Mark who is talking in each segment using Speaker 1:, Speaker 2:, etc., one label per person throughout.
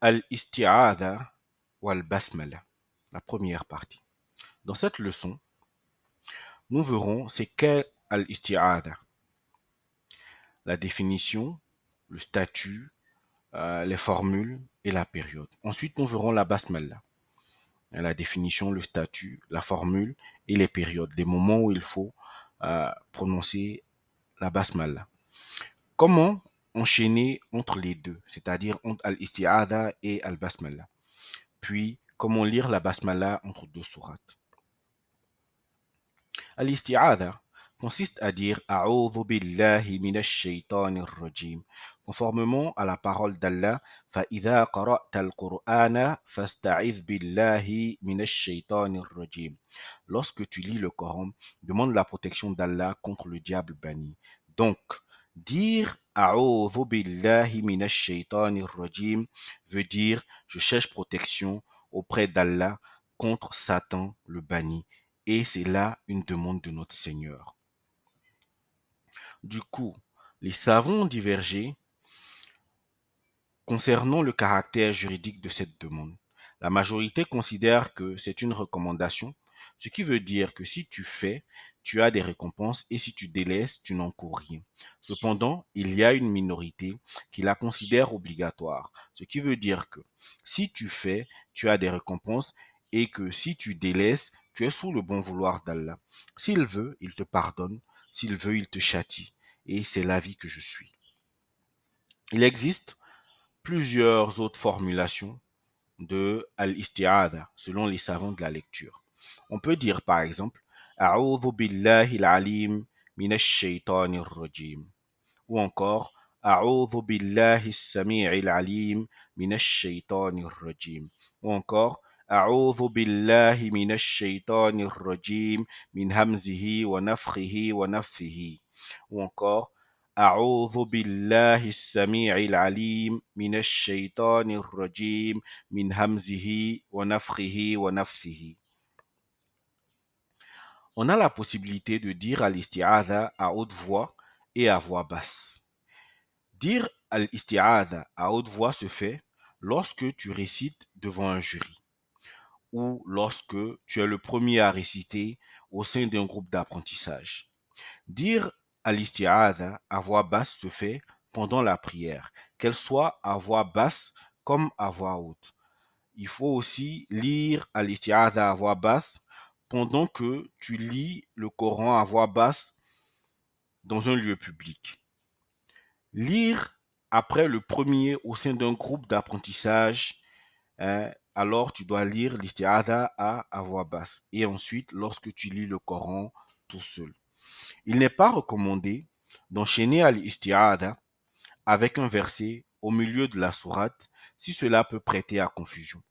Speaker 1: Al-Isti'adha wal-Basmala, la première partie. Dans cette leçon, nous verrons c'est qu'est Al-Isti'adha, la définition, le statut, les formules et la période. Ensuite, nous verrons la Basmala, la définition, le statut, la formule et les périodes, les moments où il faut prononcer la Basmala. Comment enchaîner entre les deux, c'est-à-dire entre Al-Isti'adha et Al-Basmala. Puis, comment lire la Basmala entre deux sourates. Al-Isti'adha consiste à dire A'udhu billahi minash shaytanir rajim, conformément à la parole d'Allah Fa'idha qara'ta al-Qur'ana fasta'iz billahi minash shaytanir rajim. Lorsque tu lis le Coran, demande la protection d'Allah contre le diable banni. Donc, dire A'udhu billahi minash shaytanir rajim veut dire je cherche protection auprès d'Allah contre Satan le banni. Et c'est là une demande de notre Seigneur. Du coup, les savants ont divergé concernant le caractère juridique de cette demande. La majorité considère que c'est une recommandation, ce qui veut dire que si tu fais, tu as des récompenses et si tu délaisses, tu n'encours rien. Cependant, il y a une minorité qui la considère obligatoire, ce qui veut dire que si tu fais, tu as des récompenses et que si tu délaisses, tu es sous le bon vouloir d'Allah. S'il veut, il te pardonne, s'il veut, il te châtie. Et c'est l'avis que je suis. Il existe plusieurs autres formulations de al-isti'adha selon les savants de la lecture. On peut dire par exemple A'udhu billahi al-alim minash shaytanir rajim ou encore A'udhu billahi as-sami'il alim minash shaytanir rajim ou encore A'udhu billahi minash shaytanir rajim min hamzihi wa nafthihi wa nafthihi ou encore أعوذ بالله السميع العليم من الشيطان الرجيم من همزه ونفخه ونفثه. On a la possibilité de dire al-isti'adha à haute voix et à voix basse. Dire al-isti'adha à haute voix se fait lorsque tu récites devant un jury ou lorsque tu es le premier à réciter au sein d'un groupe d'apprentissage. Dire al-isti'adha à voix basse se fait pendant la prière, qu'elle soit à voix basse comme à voix haute. Il faut aussi lire al-isti'adha à voix basse pendant que tu lis le Coran à voix basse dans un lieu public. Lire après le premier au sein d'un groupe d'apprentissage, alors tu dois lire l'isti'adha à voix basse. Et ensuite, lorsque tu lis le Coran tout seul. Il n'est pas recommandé d'enchaîner al-isti'adha avec un verset au milieu de la sourate si cela peut prêter à confusion.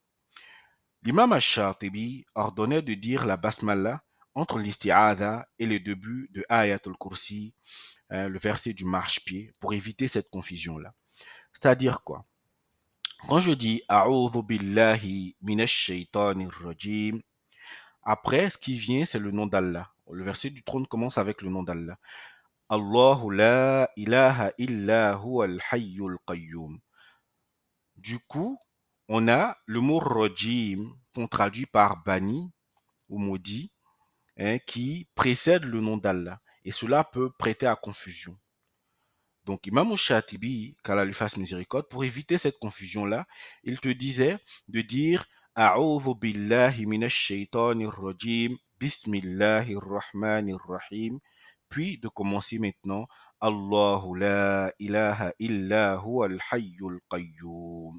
Speaker 1: L'imam al-Shatibi ordonnait de dire la basmala entre l'isti'adha et le début de Ayatul Kursi, le verset du marche-pied, pour éviter cette confusion-là. C'est-à-dire quoi? Quand je dis A'udhu billahi minash shaytanir rajim, après, ce qui vient, c'est le nom d'Allah. Le verset du trône commence avec le nom d'Allah. Allahu la ilaha illa huwa al-hayyul qayyum. Du coup, on a le mot rajim qu'on traduit par banni ou maudit, qui précède le nom d'Allah. Et cela peut prêter à confusion. Donc, Imam al-Shatibi, qu'Allah lui fasse miséricorde, pour éviter cette confusion-là, il te disait de dire A'udhu billahi minash shaytanir rajim, bismillahir rahmanir rahim, puis de commencer maintenant Allahu la ilaha illa huwa al-hayyul qayyum.